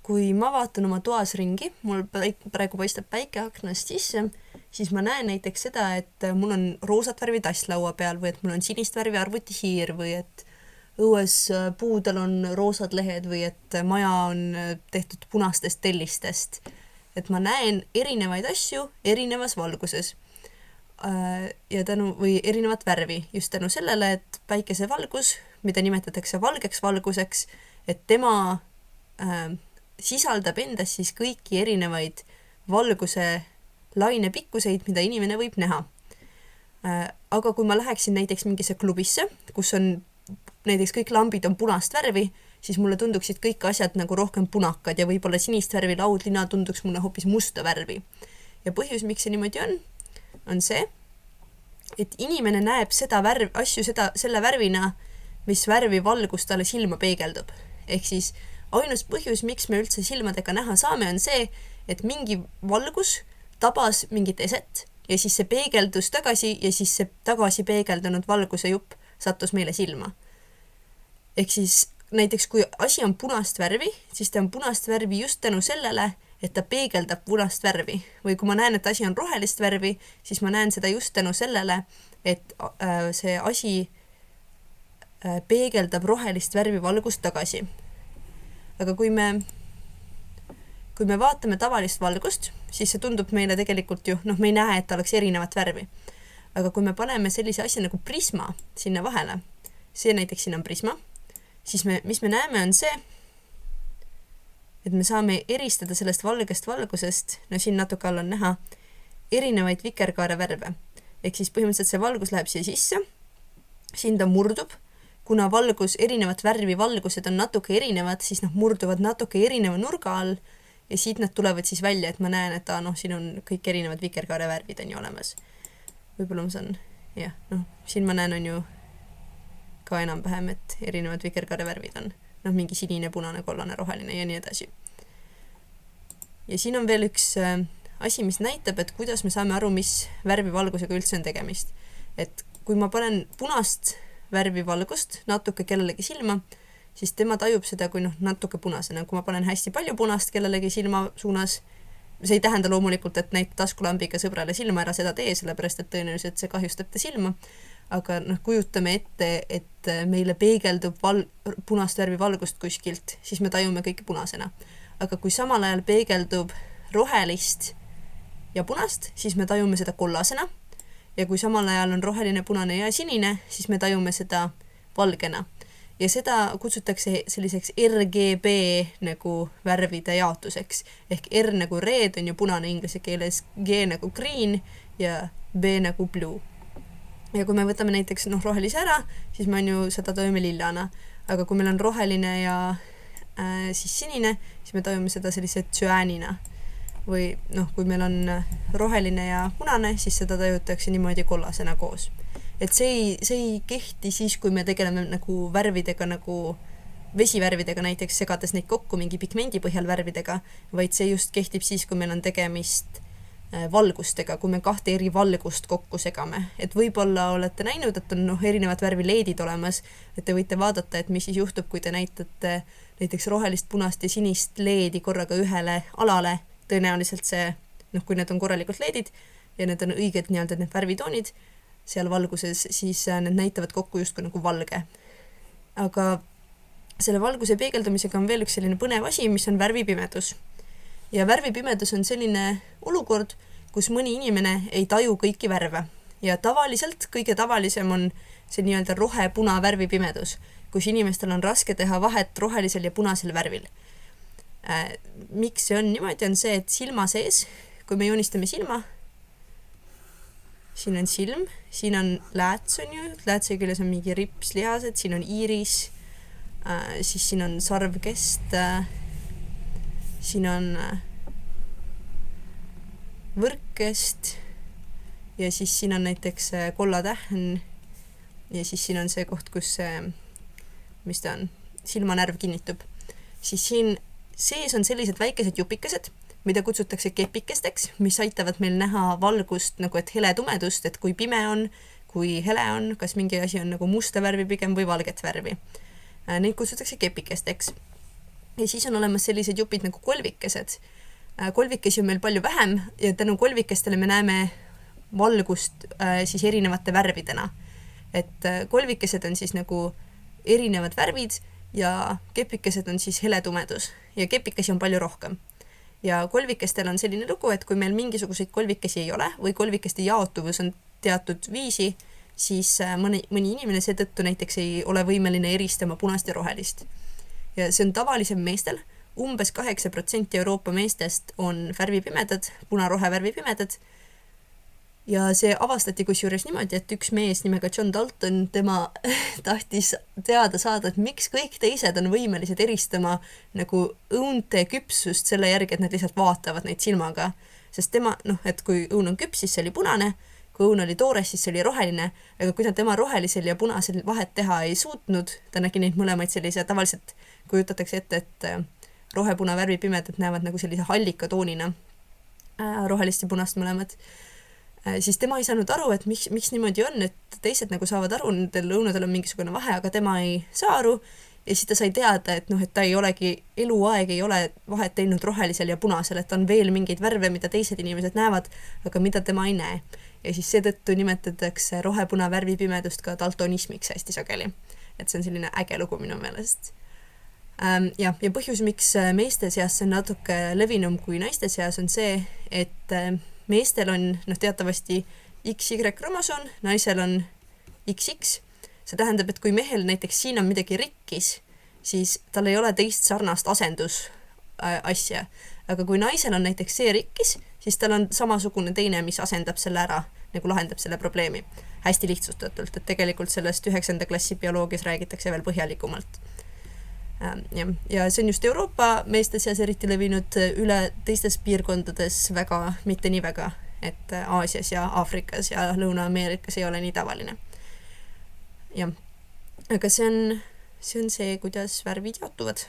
kui ma vaatan oma toas ringi, mul praegu paistab päike aknast sisse, siis ma näen näiteks seda, et mul on roosat värvi tass laua peal või et mul on sinist värvi arvutihiir või et õues puudel on roosad lehed või et maja on tehtud punastest tellistest. Et ma näen erinevaid asju erinevas valguses ja või erinevat värvi just tänu sellele, et päikesevalgus, mida nimetatakse valgeks valguseks, et tema sisaldab endas siis kõiki erinevaid valguse lainepikkuseid, mida inimene võib näha. Aga kui ma läheksin näiteks mingisse klubisse, kus on näiteks kõik lambid on punast värvi, siis mulle tunduksid kõik asjad nagu rohkem punakad ja võib-olla sinist värvi laudlina tunduks mulle hoopis musta värvi. Ja põhjus, miks see niimoodi on see, et inimene näeb selle värvina, mis värvi valgus talle silma peegeldub. Ehk siis ainus põhjus, miks me üldse silmadega näha saame, on see, et mingi valgus tabas mingit eset ja siis see peegeldus tagasi ja siis see tagasi peegeldunud valguse jupp sattus meile silma. Ehk siis näiteks kui asi on punast värvi, siis ta on punast värvi just tänu sellele, et ta peegeldab punast värvi. Või kui ma näen, et asi on rohelist värvi, siis ma näen seda just tänu sellele, et see asi peegeldab rohelist värvi valgust tagasi. Aga kui me vaatame tavalist valgust, siis see tundub meile tegelikult ju, me ei näe, et ta oleks erinevat värvi. Aga kui me paneme sellise asja nagu prisma sinna vahele, see näiteks siin on prisma, siis mis me näeme on see, et me saame eristada sellest valgest valgusest, siin natuke all on näha, erinevaid vikerkaare värve. Ehk siis põhimõtteliselt see valgus läheb siia sisse, siin ta murdub, kuna erinevat värvi valgused on natuke erinevad, siis murduvad natuke erineva nurga all ja siit nad tulevad siis välja, et ma näen, et siin on kõik erinevad vikerkaare värvid on ju olemas. Võib-olla ma saan, siin ma näen on ju ka enam-vähem, et erinevad vikerkaare värvid on. Mingi sinine, punane, kollane, roheline ja nii edasi. Ja siin on veel üks asi, mis näitab, et kuidas me saame aru, mis värvi valgusega üldse on tegemist. Et kui ma panen punast värvi valgust natuke kellelegi silma, siis tema tajub seda kui natuke punasena. Kui ma panen hästi palju punast kellelegi silma suunas, see ei tähenda loomulikult, et näita taskulambiga sõbrale silma ära seda tee, sellepärast et tõenäoliselt see kahjustab ta silma. Aga kujutame ette, et meile peegeldub punast värvi valgust kuskilt, siis me tajume kõike punasena. Aga kui samal ajal peegeldub rohelist ja punast, siis me tajume seda kollasena. Ja kui samal ajal on roheline, punane ja sinine, siis me tajume seda valgena. Ja seda kutsutakse selliseks RGB nagu värvide jaotuseks. Ehk R nagu red on ju punane inglise keeles, G nagu green ja B nagu blue. Ja kui me võtame näiteks rohelise ära, siis me on ju seda tajume lillana. Aga kui meil on roheline ja siis sinine, siis me tajume seda sellise tsüäänina. Või kui meil on roheline ja punane, siis seda tajutakse niimoodi kollasena koos. Et see ei kehti siis, kui me tegeleme nagu värvidega, nagu vesivärvidega näiteks segades neid kokku mingi pigmendi põhjal värvidega, vaid see just kehtib siis, kui meil on tegemist valgustega, kui me kahte eri valgust kokku segame. Et võib-olla olete näinud, et on erinevad värvi leedid olemas, et te võite vaadata, et mis siis juhtub, kui te näitate näiteks rohelist, punast ja sinist leedi korraga ühele alale. Tõenäoliselt see, kui need on korralikult leedid ja need on õiged need värvitoonid seal valguses, siis need näitavad kokku justkui nagu valge. Aga selle valguse peegeldumisega on veel üks selline põnev asi, mis on värvipimedus. Ja värvipimedus on selline olukord, kus mõni inimene ei taju kõiki värve. Ja tavaliselt, kõige tavalisem on see nii-öelda rohe-puna värvipimedus, kus inimestel on raske teha vahet rohelisel ja punasel värvil. Miks see on niimoodi, on see, et silma sees, kui me joonistame silma, siin on silm, siin on lääts on ju, läätse küljes on mingi ripslihased, siin on iiris, siis siin on sarvkest, siin on võrkkest ja siis siin on näiteks kollatähn ja siis siin on see koht, kus mis ta on, silmanärv kinnitub. Siis siin sees on sellised väikesed jupikesed, mida kutsutakse kepikesteks, mis aitavad meil näha valgust, nagu et hele-tumedust, et kui pime on, kui hele on, kas mingi asi on nagu musta värvi pigem või valget värvi. Neid kutsutakse kepikesteks. ja siis on olemas sellised jupid nagu kolvikesed. Kolvikesi on meil palju vähem ja tänu kolvikestele me näeme valgust siis erinevate värvidena. Et kolvikesed on siis nagu erinevad värvid ja kepikesed on siis heletumedus ja kepikesi on palju rohkem. Ja kolvikestel on selline lugu, et kui meil mingisuguseid kolvikesi ei ole või kolvikeste jaotuvus on teatud viisi, siis mõni inimene seetõttu näiteks ei ole võimeline eristama punast ja rohelist. Ja see on tavalisem meestel. Umbes 8% Euroopa meestest on värvipimedad, puna-rohe värvipimedad. Ja see avastati kusjuures niimoodi, et üks mees nimega John Dalton, tema tahtis teada saada, et miks kõik teised on võimelised eristama nagu õunte küpsust selle järgi, et nad lihtsalt vaatavad neid silmaga. Sest tema, et kui õun on küps, siis see oli punane, kui õun oli toores, siis see oli roheline, aga kui tema rohelisel ja punasel vahet teha ei suutnud, ta nägi neid mõlemaid sellise, tavaliselt kujutatakse ette, et rohepuna värvipimedad näevad nagu sellise hallika toonina, rohelist ja punast mõlemad. Siis tema ei saanud aru, et miks niimoodi on, et teised nagu saavad aru, nendel õunadel on mingisugune vahe, aga tema ei saa aru ja siis ta sai teada, et ta ei olegi, eluaeg ei ole vahet teinud rohelisel ja punasel, et on veel mingeid värve, mida teised inimesed näevad, aga mida tema ei näe. Ja siis seetõttu nimetatakse rohepuna värvipimedust ka daltonismiks hästi sageli. Et see on selline äge lugu minu meelest. Ja põhjus, miks meeste seas see on natuke levinum kui naiste seas on see, et meestel on teatavasti XY kromosoom, naisel on XX. See tähendab, et kui mehel näiteks siin on midagi rikkis, siis tal ei ole teist sarnast asendus asja. Aga kui naisel on näiteks see rikkis, siis tal on samasugune teine, mis asendab selle ära, nagu lahendab selle probleemi. Hästi lihtsustatult, et tegelikult sellest 9. klassi bioloogias räägitakse veel põhjalikumalt. Ja see on just Euroopa meeste seas eriti levinud, üle teistes piirkondades väga, mitte nii väga, et Aasias ja Aafrikas ja Lõuna-Ameerikas ei ole nii tavaline. Ja, aga see on see, kuidas värvid jaotuvad.